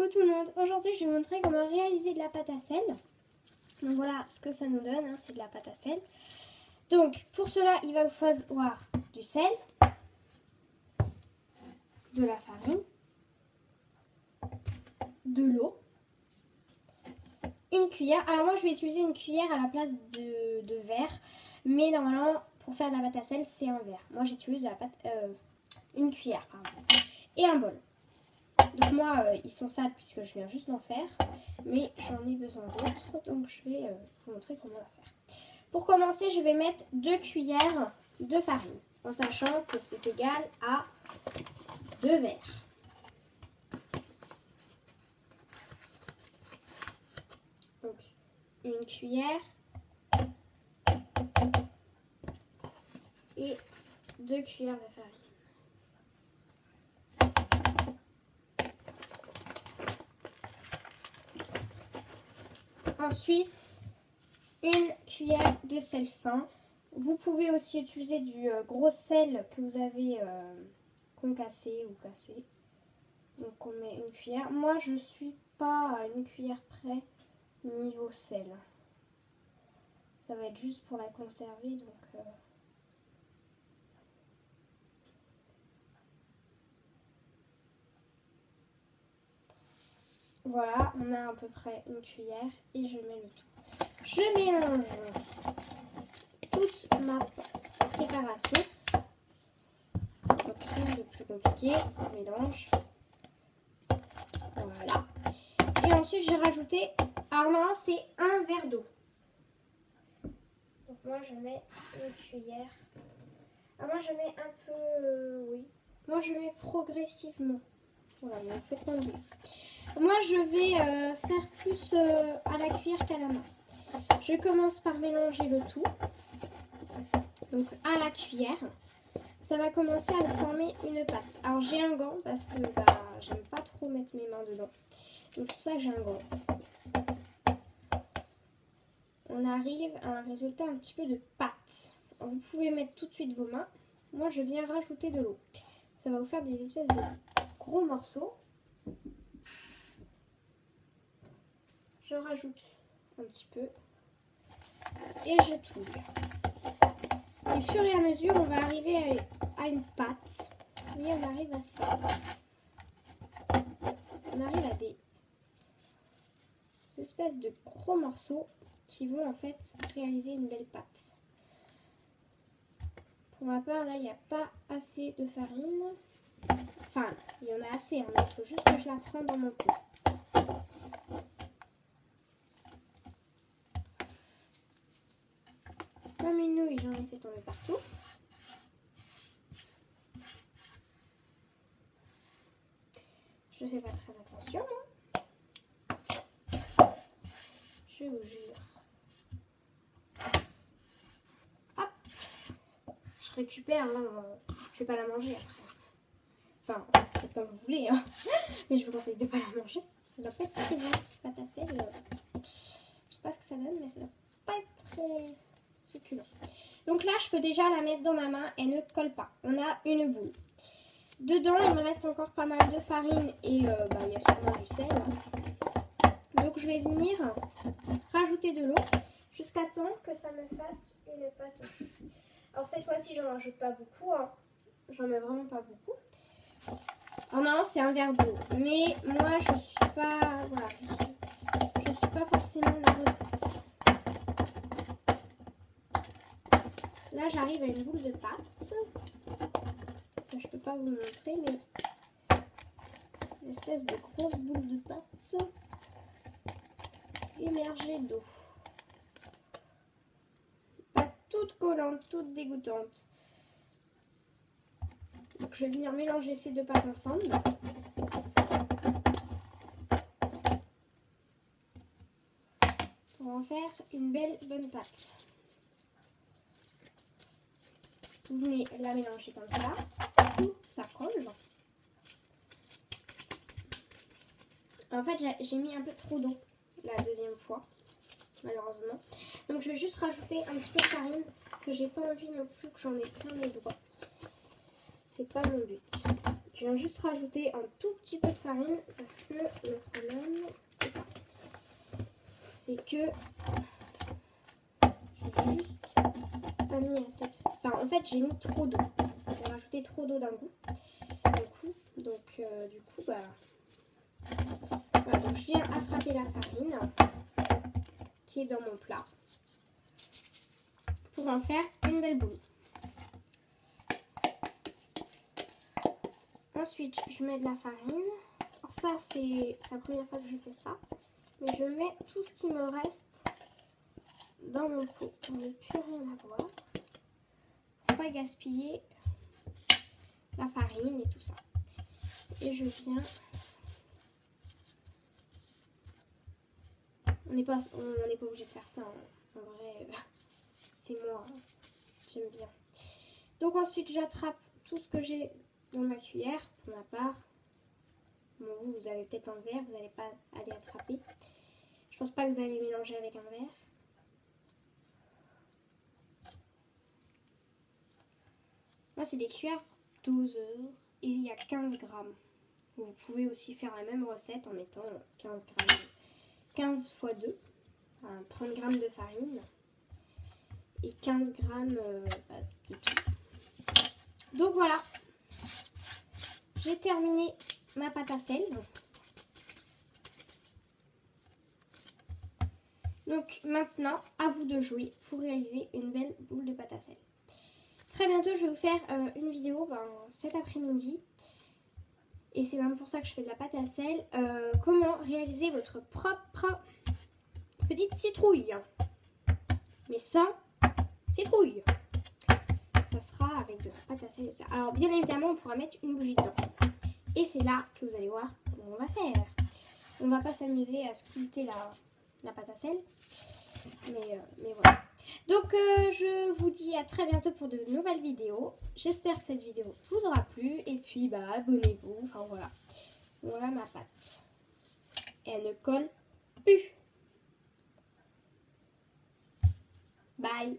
Coucou tout le monde, aujourd'hui je vais vous montrer comment réaliser de la pâte à sel. Donc voilà ce que ça nous donne, hein, c'est de la pâte à sel. Donc pour cela il va vous falloir du sel, de la farine, de l'eau, une cuillère. Alors moi je vais utiliser une cuillère à la place de verre, mais normalement pour faire de la pâte à sel c'est un verre. Moi j'utilise une cuillère pardon, et un bol. Donc moi, ils sont sales puisque je viens juste d'en faire, mais j'en ai besoin d'autres, donc je vais vous montrer comment la faire. Pour commencer, je vais mettre 2 cuillères de farine, en sachant que c'est égal à 2 verres. Donc, une cuillère et 2 cuillères de farine. Ensuite, une cuillère de sel fin. Vous pouvez aussi utiliser du gros sel que vous avez concassé ou cassé. Donc on met une cuillère. Moi je ne suis pas à une cuillère près niveau sel. Ça va être juste pour la conserver. Donc voilà, on a à peu près une cuillère et je mets le tout. Je mélange toute ma préparation. Donc rien de plus compliqué, on mélange. Voilà. Et ensuite j'ai rajouté, alors normalement c'est un verre d'eau. Donc moi je mets une cuillère. Alors moi je mets un peu, oui. Moi je mets progressivement. Voilà, mais vous faites pas oublier. Moi je vais faire plus à la cuillère qu'à la main. Je commence par mélanger le tout. Donc à la cuillère. Ça va commencer à me former une pâte. Alors j'ai un gant parce que j'aime pas trop mettre mes mains dedans. Donc c'est pour ça que j'ai un gant. On arrive à un résultat un petit peu de pâte. Alors, vous pouvez mettre tout de suite vos mains. Moi je viens rajouter de l'eau. Ça va vous faire des espèces de gros morceaux. Je rajoute un petit peu et je touille. Et au fur et à mesure, on va arriver à une pâte. Vous voyez, on arrive à ça. On arrive à des espèces de gros morceaux qui vont en fait réaliser une belle pâte. Pour ma part, là, il n'y a pas assez de farine. Enfin, il y en a assez, hein, mais il faut juste que je la prenne dans mon pot. Comme une nouille, j'en ai fait tomber partout. Je fais pas très attention. Je vous jure. Hop. Je récupère. Là, je vais pas la manger après. Enfin, faites comme vous voulez. Hein. Mais je vous conseille de pas la manger. Ça doit pas être très bon. Pâte à sel. Je sais pas ce que ça donne, mais ça doit pas être très succulent. Donc là, je peux déjà la mettre dans ma main. Elle ne colle pas. On a une boule. Dedans, il me reste encore pas mal de farine et il y a sûrement du sel. Donc je vais venir rajouter de l'eau jusqu'à temps que ça me fasse une pâte aussi. Alors cette fois-ci, j'en rajoute pas beaucoup. Hein. J'en mets vraiment pas beaucoup. Alors non, c'est un verre d'eau. Mais moi, je suis pas, voilà, je suis pas forcément la recette. Là, j'arrive à une boule de pâte. Je peux pas vous montrer, mais une espèce de grosse boule de pâte immergée d'eau. Pas toute collante, toute dégoûtante. Donc je vais venir mélanger ces deux pâtes ensemble. Pour en faire une belle bonne pâte. Vous venez la mélanger comme ça. Ça colle. En fait, j'ai mis un peu trop d'eau la deuxième fois, malheureusement. Donc, je vais juste rajouter un petit peu de farine parce que j'ai pas envie non plus que j'en ai plein les doigts. C'est pas mon but. Je viens juste rajouter un tout petit peu de farine parce que le c'est que j'ai juste pas mis assez de... Enfin, en fait, j'ai mis trop d'eau. J'ai rajouté trop d'eau d'un coup. Donc, du coup, bah... Voilà, donc je viens attraper la farine qui est dans mon plat pour en faire une belle boule. Ensuite, je mets de la farine. Alors ça, c'est la première fois que je fais ça. Mais je mets tout ce qui me reste dans mon pot pour ne plus rien avoir. Faut pas gaspiller la farine et tout ça. Et je viens... On n'est pas obligé de faire ça. En vrai, c'est moi. J'aime bien. Donc ensuite, j'attrape tout ce que j'ai dans ma cuillère, pour ma part. Bon, vous avez peut-être un verre, vous n'allez pas aller attraper. Je pense pas que vous allez mélanger avec un verre. Moi, c'est des cuillères 12 heures et il y a 15 grammes. Vous pouvez aussi faire la même recette en mettant 15 grammes, 15 x 2, 30 grammes de farine et 15 grammes de tout. Donc voilà, j'ai terminé ma pâte à sel. Donc maintenant, à vous de jouer pour réaliser une belle boule de pâte à sel. Très bientôt, je vais vous faire une vidéo cet après-midi. Et c'est même pour ça que je fais de la pâte à sel. Comment réaliser votre propre petite citrouille. Mais sans citrouille. Ça sera avec de la pâte à sel et tout ça. Alors bien évidemment, on pourra mettre une bougie dedans. Et c'est là que vous allez voir comment on va faire. On va pas s'amuser à sculpter la pâte à sel. Mais voilà. Donc je vous dis à très bientôt pour de nouvelles vidéos. J'espère que cette vidéo vous aura plu. Et puis abonnez-vous. Enfin voilà. Voilà ma pâte. Et elle ne colle plus. Bye.